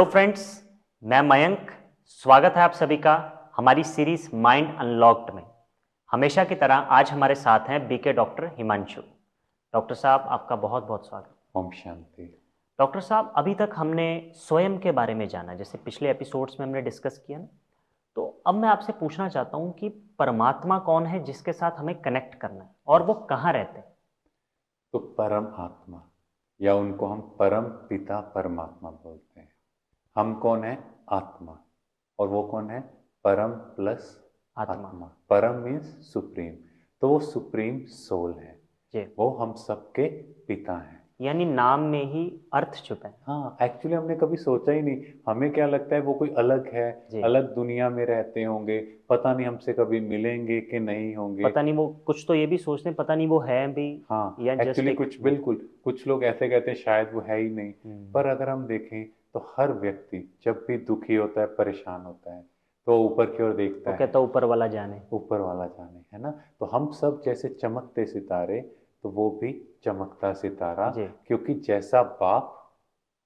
Hello friends, मैं मयंक। स्वागत है आप सभी का हमारी सीरीज माइंड अनलॉक्ड में। हमेशा की तरह आज हमारे साथ हैं बीके डॉक्टर हिमांशु। डॉक्टर साहब, आपका बहुत बहुत स्वागत। ओम शांति। डॉक्टर साहब, अभी तक हमने स्वयं के बारे में जाना, जैसे पिछले एपिसोड्स में हमने डिस्कस किया ना। तो अब मैं आपसे पूछना चाहता हूँ कि परमात्मा कौन है जिसके साथ हमें कनेक्ट करना है, और वो कहाँ रहते हैं? तो परम आत्मा या उनको हम परम पिता परमात्मा बोलते हैं। हम कौन है? आत्मा। और वो कौन है? परम प्लस आत्मा। आत्मा। परम मीन्स सुप्रीम। तो वो सुप्रीम सोल है। जी। वो हम सबके पिता हैं। यानी नाम में ही अर्थ छुपा है। हाँ, एक्चुअली हमने कभी सोचा ही नहीं। हमें क्या लगता है वो कोई अलग है, जी। अलग दुनिया में रहते होंगे, पता नहीं हमसे कभी मिलेंगे कि नहीं होंगे। पता नहीं, वो कुछ तो ये भी सोचते हैं, पता नहीं वो है भी हाँ, या जस्ट एक्चुअली एक कुछ बिल्कुल कुछ लोग ऐसे कहते हैं शायद वो है ही नहीं। हम्म। पर अगर हम देखें तो हर व्यक्ति जब भी दुखी होता है, परेशान होता है, तो वो ऊपर की ओर वो देखता है। कहता ऊपर वाला जाने। ऊपर वाला जाने, है ना। तो हम सब जैसे चमकते सितारे, तो वो भी चमकता सितारा। जी। क्योंकि जैसा बाप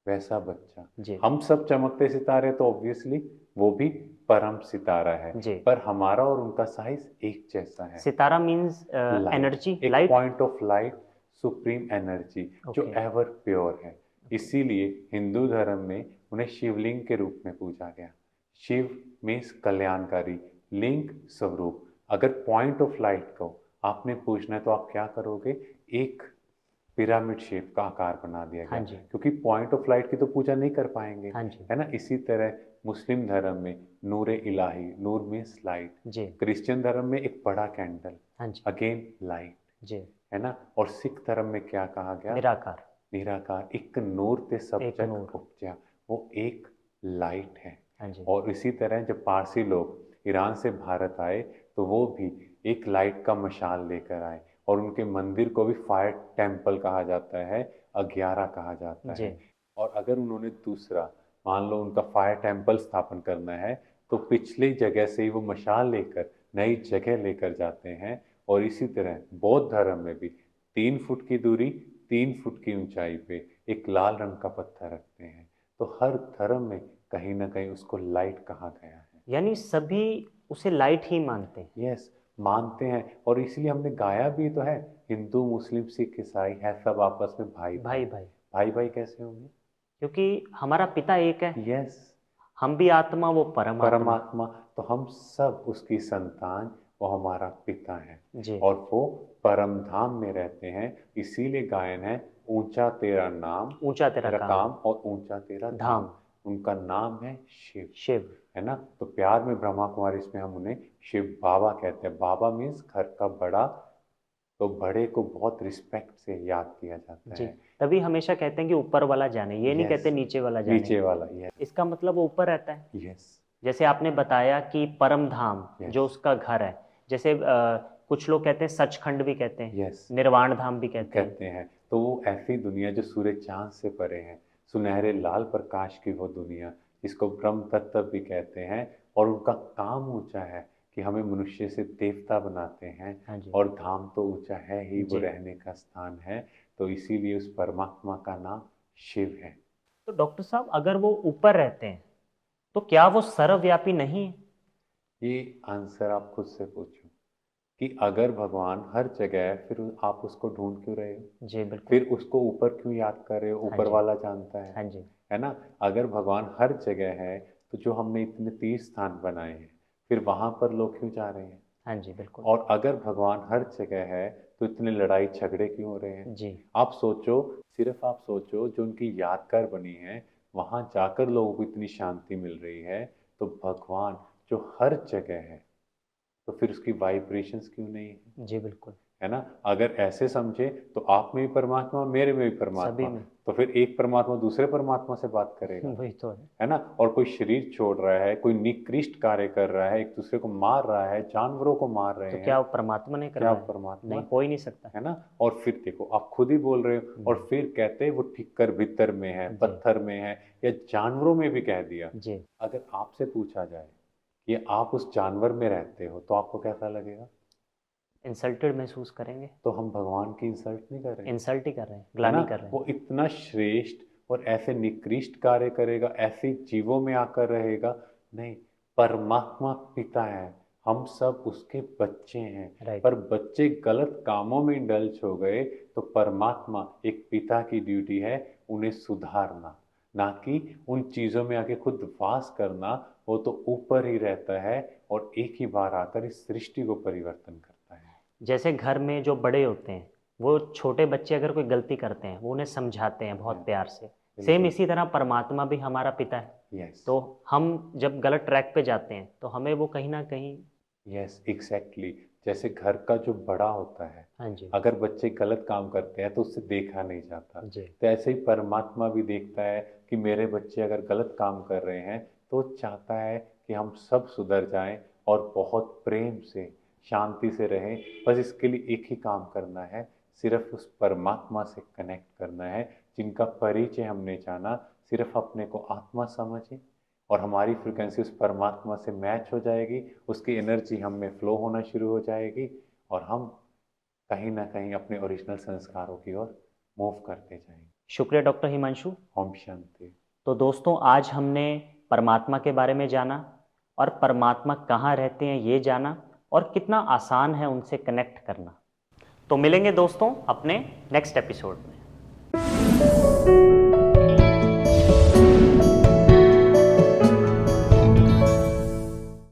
वैसा बच्चा। जी। हम सब चमकते सितारे, तो ऑब्वियसली वो भी परम सितारा है। जी। पर हमारा और उनका साइज एक जैसा है। सितारा मीन्स लाइट, एनर्जी, एक light. Point of light, supreme energy जो ओके। एवर प्योर है। ओके। इसीलिए हिंदू धर्म में उन्हें शिवलिंग के रूप में पूजा गया। शिव मीन्स कल्याणकारी, लिंग स्वरूप। अगर पॉइंट ऑफ लाइट को आपने पूछना है तो आप क्या करोगे? एक पिरामिड शेप का आकार बना दिया हाँ गया, जी। क्योंकि पॉइंट ऑफ लाइट की तो पूजा नहीं कर पाएंगे, हाँ जी। है ना। इसी तरह मुस्लिम धर्म में नूर इलाही, नूर मीन्स लाइट। जी। क्रिश्चियन धर्म में एक बड़ा कैंडल, हाँ जी। अगेन लाइट, जी। है ना। और सिख धर्म में क्या कहा गया? निराकार। निराकार। एक नूर ते सब एक जग नूर। उपजा। वो एक लाइट है। हाँ जी। और इसी तरह जब पारसी लोग ईरान से भारत आए, तो वो भी एक लाइट का मशाल लेकर आए। और उनके मंदिर को भी फायर टेम्पल कहा जाता है, अग्यारा कहा जाता जी। है। और अगर उन्होंने दूसरा, मान लो उनका फायर टेम्पल स्थापन करना है, तो पिछली जगह से ही वो मशाल लेकर नई जगह लेकर जाते हैं। और इसी तरह बौद्ध धर्म में भी 3 फुट की दूरी, 3 फुट की ऊंचाई पे एक लाल रंग का पत्थर रखते हैं। तो हर धर्म में कहीं ना कहीं उसको लाइट कहा गया है। यानी सभी उसे लाइट ही मानते हैं। यस, मानते हैं। और इसलिए हमने गाया भी तो है, हिंदू मुस्लिम सिख ईसाई है सब आपस में भाई भाई। भाई भाई। भाई भाई कैसे होंगे? क्योंकि हमारा पिता एक है। यस, हम भी आत्मा, वो परमात्मा। परमात्मा। तो हम सब उसकी संतान, वो हमारा पिता है। जी। और वो परम धाम में रहते हैं। इसीलिए गायन है, ऊंचा तेरा नाम, ऊंचा तेरा तेरा काम। काम और ऊंचा तेरा धाम। धाम। उनका नाम है शिव, शिव। है ना। तो प्यार में ब्रह्मा कुमारी इसमें हम उन्हें शिव बाबा कहते हैं। बाबा मीन्स घर का बड़ा। तो बड़े को बहुत रिस्पेक्ट से याद किया जाता जी। है। तभी हमेशा कहते हैं कि ऊपर वाला जाने, ये नहीं यस, कहते नीचे वाला जाने। नीचे वाला। यस। इसका मतलब वो ऊपर रहता है। यस। जैसे आपने बताया कि परम धाम यस। जो उसका घर है। जैसे कुछ लोग कहते हैं सचखंड भी कहते हैं, यस, निर्वाण धाम भी कहते हैं। कहते हैं। तो वो ऐसी दुनिया जो सूरज चांद से परे है, सुनहरे लाल प्रकाश की वो दुनिया, जिसको ब्रह्म तत्व भी कहते हैं। और उनका काम ऊंचा है कि हमें मनुष्य से देवता बनाते हैं। हाँ जी। और धाम तो ऊंचा है ही, वो जी। रहने का स्थान है। तो इसीलिए उस परमात्मा का नाम शिव है। तो डॉक्टर साहब, अगर वो ऊपर रहते हैं तो क्या वो सर्वव्यापी नहीं है? ये आंसर आप खुद से पूछो कि अगर भगवान हर जगह है, फिर आप उसको ढूंढ क्यों रहे हो? जी बिल्कुल। फिर उसको ऊपर क्यों याद कर रहे हो? हाँ ऊपर जी। वाला जानता हाँ जी। है ना। अगर भगवान हर जगह है, तो जो हमने इतने तीर्थ स्थान बनाए हैं, फिर वहां पर लोग क्यों जा रहे हैं? हाँ जी बिल्कुल। और अगर भगवान हर जगह है, तो इतने लड़ाई झगड़े क्यों हो रहे हैं? जी। आप सोचो, सिर्फ आप सोचो, जो उनकी यादगार बनी है, वहां जाकर लोगों को इतनी शांति मिल रही है। तो भगवान जो हर जगह है, तो फिर उसकी वाइब्रेशंस क्यों नहीं है? जी बिल्कुल। है ना। अगर ऐसे समझे, तो आप में भी परमात्मा, मेरे में भी सभी परमात्मा। में। तो फिर एक परमात्मा दूसरे परमात्मा से बात करेगा, वही तो है। है ना। और कोई शरीर छोड़ रहा है, कोई निकृष्ट कार्य कर रहा है, एक दूसरे को मार रहा है, जानवरों को मार रहे तो हैं, क्या वो परमात्मा ने क्या करवाया? परमात्मा? नहीं, हो ही नहीं सकता। है ना। और फिर देखो, आप खुद ही बोल रहे हो, और फिर कहते हैं वो ठिक्कर भीतर में है, जी। पत्थर में है, या जानवरों में भी कह दिया। जी। अगर आपसे पूछा जाए कि आप उस जानवर में रहते हो, तो आपको कैसा लगेगा? इंसल्टेड महसूस करेंगे। तो हम भगवान की इंसल्ट नहीं कर रहे, इंसल्ट ही कर रहे हैं, है ना। ग्लानि कर रहे हैं। वो इतना श्रेष्ठ, और ऐसे निकृष्ट कार्य करेगा, ऐसे जीवों में आकर रहेगा। नहीं, परमात्मा पिता है, हम सब उसके बच्चे हैं। राइट। पर बच्चे गलत कामों में इंडल्ज हो गए तो परमात्मा एक पिता की ड्यूटी है उन्हें सुधारना, ना कि उन चीजों में आके खुद वास करना। वो तो ऊपर ही रहता है और एक ही बार आकर इस सृष्टि को परिवर्तन करता है। जैसे घर में जो बड़े होते हैं वो छोटे बच्चे अगर कोई गलती करते हैं वो उन्हें समझाते हैं बहुत प्यार से, सेम बिल्कुल। इसी तरह परमात्मा भी हमारा पिता है। यस। तो हम जब गलत ट्रैक पे जाते हैं तो हमें वो कहीं ना कहीं। Yes, exactly. जैसे घर का जो बड़ा होता है, हाँ जी। अगर बच्चे गलत काम करते हैं तो उससे देखा नहीं जाता। जी। तो ऐसे ही परमात्मा भी देखता है कि मेरे बच्चे अगर गलत काम कर रहे हैं तो वो चाहता है कि हम सब सुधर जाएं और बहुत प्रेम से शांति से रहें। बस इसके लिए एक ही काम करना है, सिर्फ उस परमात्मा से कनेक्ट करना है जिनका परिचय हमने जाना। सिर्फ अपने को आत्मा समझे और हमारी फ्रिक्वेंसी उस परमात्मा से मैच हो जाएगी, उसकी एनर्जी हम में फ्लो होना शुरू हो जाएगी और हम कहीं ना कहीं अपने ओरिजिनल संस्कारों की ओर मूव करते जाएंगे। शुक्रिया डॉक्टर हिमांशु। ओम शांति। तो दोस्तों आज हमने परमात्मा के बारे में जाना और परमात्मा कहाँ रहते हैं ये जाना और कितना आसान है उनसे कनेक्ट करना। तो मिलेंगे दोस्तों अपने नेक्स्ट एपिसोड में।